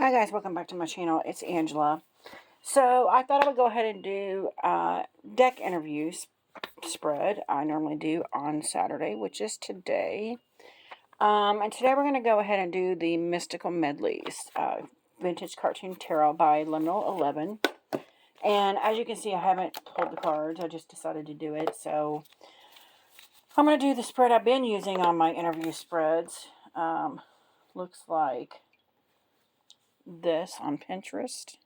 Hi guys, welcome back to my channel. It's Angela. So I thought I would go ahead and do deck interviews spread. I normally do on Saturday, which is today. And today we're going to go ahead and do the Mystical Medleys, Vintage Cartoon Tarot by Liminal 11. And as you can see, I haven't pulled the cards. I just decided to do it. So I'm going to do the spread I've been using on my interview spreads. Looks like this on Pinterest.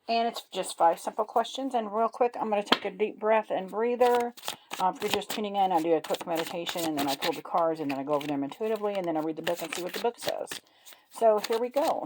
And it's just 5 simple questions. And real quick, I'm going to take a deep breath and breather. If you're just tuning in, I do a quick meditation, and then I pull the cards, and then I go over them intuitively, and then I read the book and see what the book says. So here we go.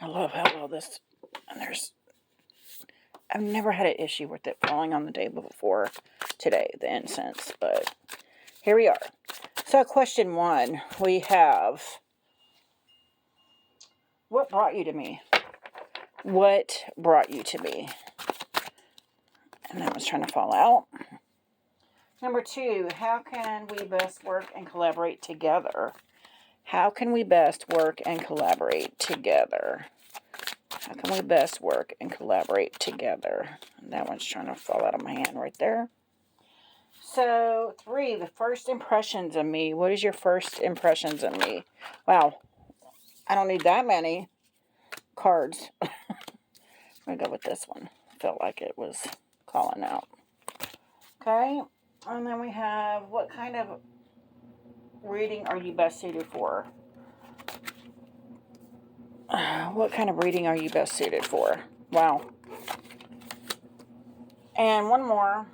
I love how well this, and I've never had an issue with it falling on the table before today, the incense, but here we are. So question 1, we have, what brought you to me? What brought you to me? And that was trying to fall out. Number 2, how can we best work and collaborate together? How can we best work and collaborate together? How can we best work and collaborate together? And that one's trying to fall out of my hand right there. So 3, the first impressions of me. What is your first impressions of me? Wow, I don't need that many cards. I'm going to go with this one. Felt like it was calling out. Okay, and then we have, what kind of reading are you best suited for? What kind of reading are you best suited for? Wow. And one more.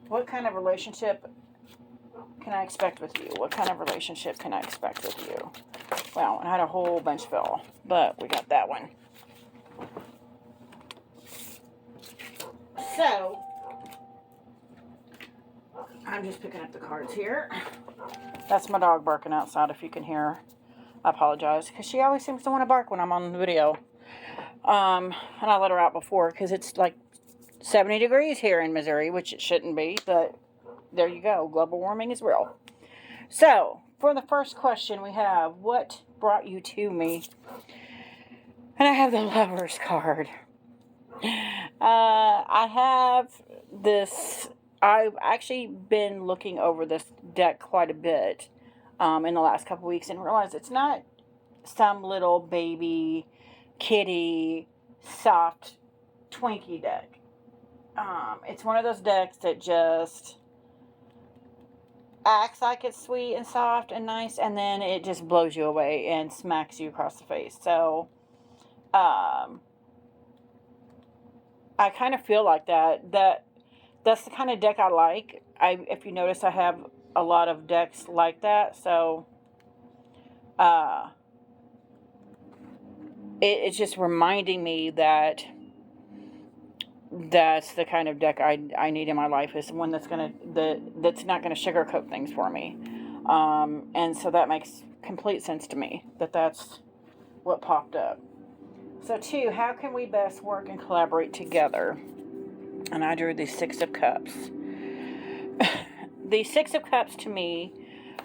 What kind of relationship can I expect with you? What kind of relationship can I expect with you? Wow, I had a whole bunch fill, but we got that one. So, I'm just picking up the cards here. That's my dog barking outside if you can hear her. I apologize, because she always seems to want to bark when I'm on the video. And I let her out before, because it's like 70 degrees here in Missouri, which it shouldn't be, but there you go. Global warming is real. So, for the first question, we have, what brought you to me? And I have the Lover's card. I have this, I've actually been looking over this deck quite a bit in the last couple weeks and realized it's not some little baby, kitty, soft, Twinkie deck. It's one of those decks that just acts like it's sweet and soft and nice, and then it just blows you away and smacks you across the face. So, I kind of feel like that's the kind of deck I like. If you notice, I have a lot of decks like that. So, it's just reminding me that that's the kind of deck I need in my life, is one that's that's not gonna sugarcoat things for me. And so that makes complete sense to me, that's what popped up. So 2, how can we best work and collaborate together? And I drew the 6 of Cups. The 6 of Cups to me,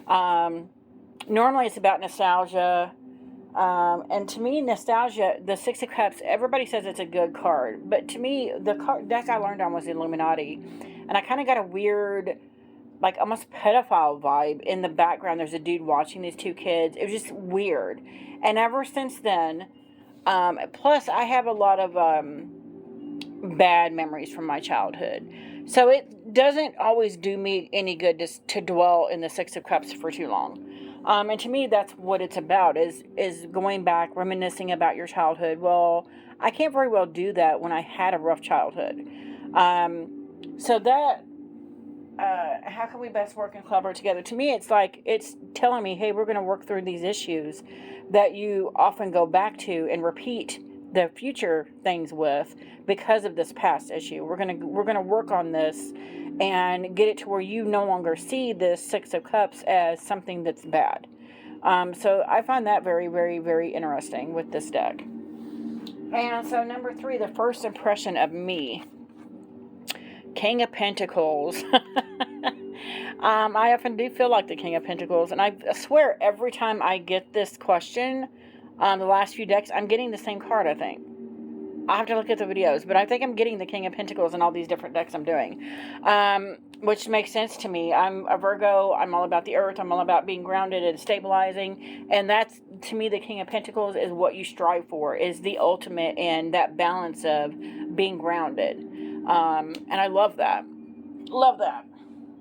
normally it's about nostalgia. And to me, nostalgia, the 6 of Cups, everybody says it's a good card. But to me, the deck I learned on was the Illuminati. And I kind of got a weird, like almost pedophile vibe in the background. There's a dude watching these 2 kids. It was just weird. And ever since then, plus I have a lot of bad memories from my childhood. So it doesn't always do me any good to dwell in the 6 of Cups for too long. And to me, that's what it's about, is going back, reminiscing about your childhood. Well, I can't very well do that when I had a rough childhood. So that how can we best work and collaborate together? To me, it's like it's telling me, hey, we're going to work through these issues that you often go back to and repeat the future things with because of this past issue. We're gonna work on this and get it to where you no longer see this Six of Cups as something that's bad. So I find that very, very, very interesting with this deck. And so number 3, the first impression of me. King of Pentacles. I often do feel like the King of Pentacles, and I swear every time I get this question, the last few decks, I'm getting the same card, I think. I have to look at the videos, but I think I'm getting the King of Pentacles in all these different decks I'm doing, which makes sense to me. I'm a Virgo. I'm all about the earth. I'm all about being grounded and stabilizing, and that's, to me, the King of Pentacles is what you strive for, is the ultimate and that balance of being grounded, and I love that. Love that.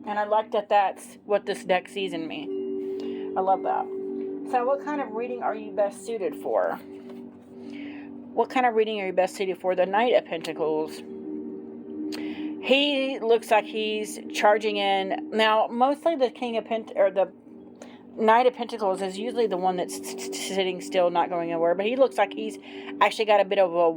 And I like that that's what this deck sees in me. I love that. So what kind of reading are you best suited for? What kind of reading are you best suited for? The Knight of Pentacles. He looks like he's charging in. Now, mostly the the Knight of Pentacles is usually the one that's sitting still, not going anywhere. But he looks like he's actually got a bit of a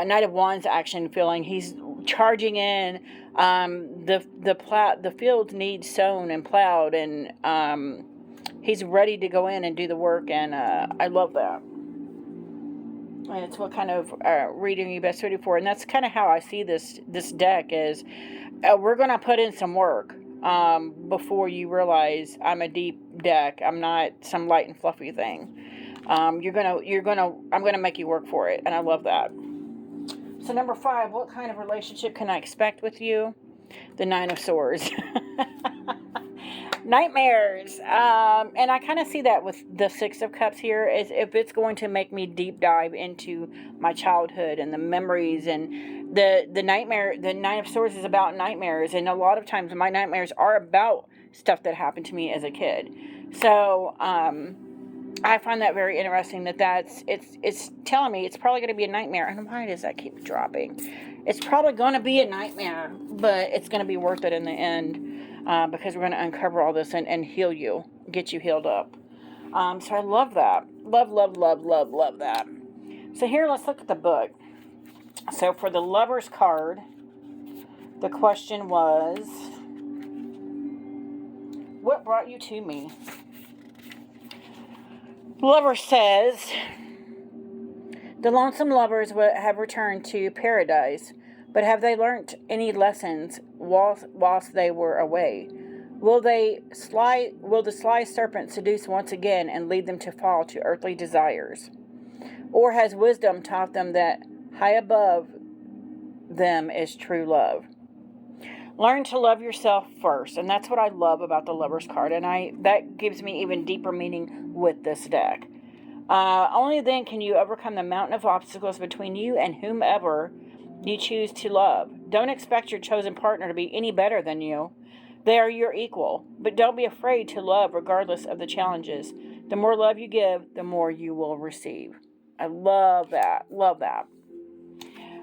Knight of Wands action feeling. He's charging in. The fields need sown and plowed, and he's ready to go in and do the work, and I love that. And it's what kind of reading you best suited for, and that's kind of how I see this deck is. We're going to put in some work before you realize I'm a deep deck. I'm not some light and fluffy thing. I'm gonna make you work for it, and I love that. So number 5, what kind of relationship can I expect with you? The 9 of Swords. Nightmares. And I kind of see that with the 6 of Cups here, is if it's going to make me deep dive into my childhood and the memories, and the 9 of Swords is about nightmares, and a lot of times my nightmares are about stuff that happened to me as a kid. So I find that very interesting, it's telling me it's probably going to be a nightmare. And why does that keep dropping? It's probably going to be a nightmare, but it's going to be worth it in the end, because we're going to uncover all this and heal you, get you healed up. So I love that. Love, love, love, love, love that. So here, let's look at the book. So for the Lover's card, the question was, what brought you to me? Lover says, the lonesome lovers have returned to paradise, but have they learnt any lessons whilst they were away? Will the sly serpent seduce once again and lead them to fall to earthly desires? Or has wisdom taught them that high above them is true love? Learn to love yourself first, and that's what I love about the Lover's card, and that gives me even deeper meaning with this deck. Only then can you overcome the mountain of obstacles between you and whomever you choose to love. Don't expect your chosen partner to be any better than you. They are your equal, but don't be afraid to love regardless of the challenges. The more love you give, the more you will receive. I love that. Love that.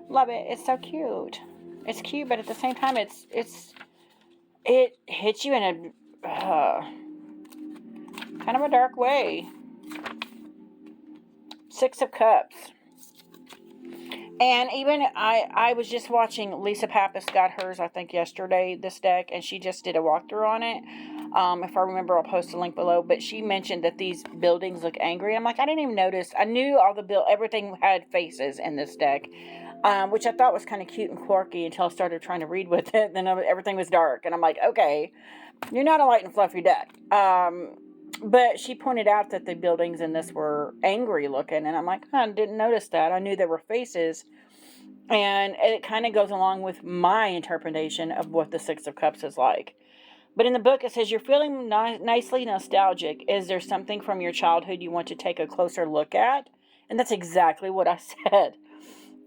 Love it. It's so cute. It's cute, but at the same time, it hits you in a kind of a dark way. 6 of Cups. And even I was just watching, Lisa Pappas got hers, I think, yesterday, this deck, and she just did a walkthrough on it. If I remember, I'll post a link below. But she mentioned that these buildings look angry. I'm like, I didn't even notice. I knew everything had faces in this deck, which I thought was kind of cute and quirky until I started trying to read with it. Then everything was dark, and I'm like, okay, you're not a light and fluffy deck. But she pointed out that the buildings in this were angry looking, and I'm like, I didn't notice that. I knew there were faces, and it kind of goes along with my interpretation of what the 6 of Cups is like. But in the book, it says, you're feeling nicely nostalgic. Is there something from your childhood you want to take a closer look at? And that's exactly what I said.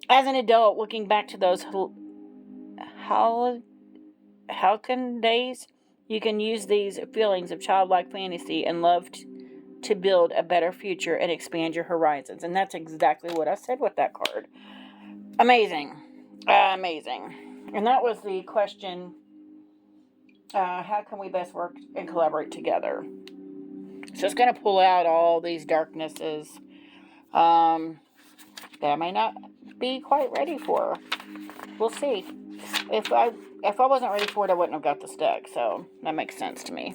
As an adult, looking back to those Halcyon days, you can use these feelings of childlike fantasy and love to build a better future and expand your horizons. And that's exactly what I said with that card. Amazing. Amazing. And that was the question How can we best work and collaborate together? So it's going to pull out all these darknesses that I may not be quite ready for. We'll see. If I wasn't ready for it, I wouldn't have got this deck. So that makes sense to me.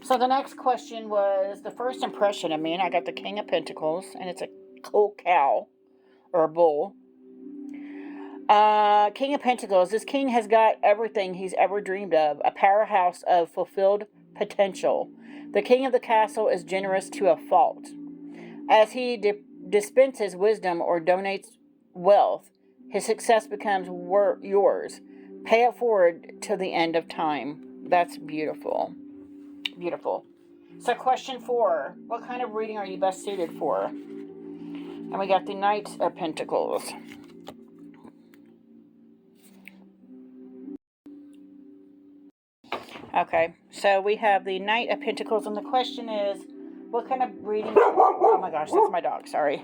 So the next question was the first impression of me, and I got the King of Pentacles, and it's a cool cow or a bull. King of Pentacles. This king has got everything he's ever dreamed of. A powerhouse of fulfilled potential. The king of the castle is generous to a fault. As he dispenses wisdom or donates wealth, his success becomes yours. Pay it forward till the end of time. That's beautiful. Beautiful. So question 4. What kind of reading are you best suited for? And we got the Knights of Pentacles. Okay, so we have the Knight of Pentacles, and the question is, what kind of reading... Oh my gosh, that's my dog, sorry.